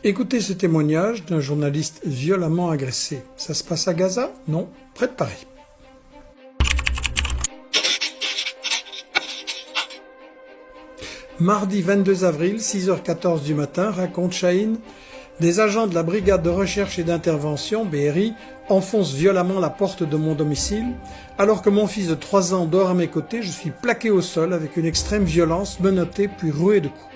Écoutez ce témoignage d'un journaliste violemment agressé. Ça se passe à Gaza? Non, près de Paris. Mardi 22 avril, 6h14 du matin, raconte Chahine, des agents de la brigade de recherche et d'intervention, BRI, enfoncent violemment la porte de mon domicile. Alors que mon fils de 3 ans dort à mes côtés, je suis plaqué au sol avec une extrême violence, menotté puis roué de coups.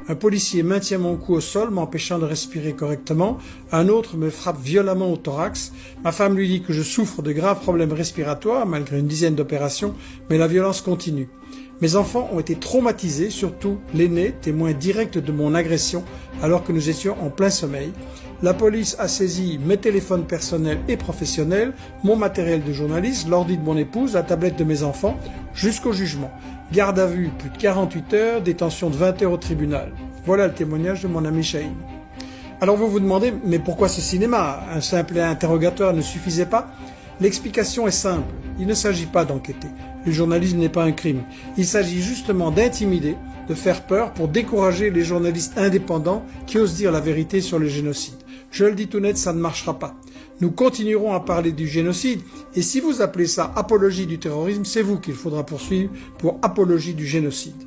Un policier maintient mon cou au sol, m'empêchant de respirer correctement. Un autre me frappe violemment au thorax. Ma femme lui dit que je souffre de graves problèmes respiratoires, malgré une dizaine d'opérations, mais la violence continue. Mes enfants ont été traumatisés, surtout l'aîné, témoin direct de mon agression, alors que nous étions en plein sommeil. La police a saisi mes téléphones personnels et professionnels, mon matériel de journaliste, l'ordi de mon épouse, la tablette de mes enfants, jusqu'au jugement. Garde à vue, plus de 48 heures, détention de 20 heures au tribunal. Voilà le témoignage de mon ami Chahine. Alors vous vous demandez, mais pourquoi ce cinéma? Un simple interrogatoire ne suffisait pas? L'explication est simple, il ne s'agit pas d'enquêter. Le journalisme n'est pas un crime. Il s'agit justement d'intimider, de faire peur pour décourager les journalistes indépendants qui osent dire la vérité sur le génocide. Je le dis tout net, ça ne marchera pas. Nous continuerons à parler du génocide, et si vous appelez ça apologie du terrorisme, c'est vous qu'il faudra poursuivre pour apologie du génocide.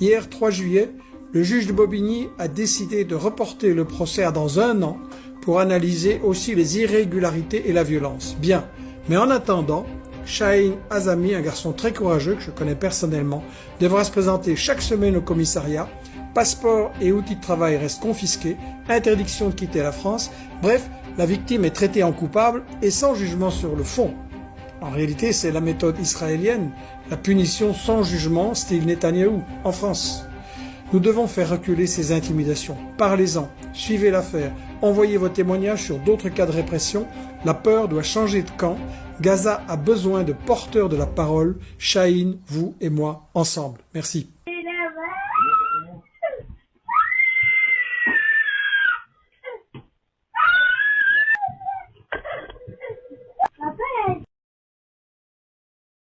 Hier, 3 juillet, le juge de Bobigny a décidé de reporter le procès à dans 1 an pour analyser aussi les irrégularités et la violence. Bien, mais en attendant, Chahine Azami, un garçon très courageux que je connais personnellement, devra se présenter chaque semaine au commissariat. Passeport et outils de travail restent confisqués, interdiction de quitter la France. Bref, la victime est traitée en coupable et sans jugement sur le fond. En réalité, c'est la méthode israélienne, la punition sans jugement, style Netanyahou, en France. Nous devons faire reculer ces intimidations. Parlez-en, suivez l'affaire, envoyez vos témoignages sur d'autres cas de répression. La peur doit changer de camp. Gaza a besoin de porteurs de la parole. Chahine, vous et moi, ensemble. Merci.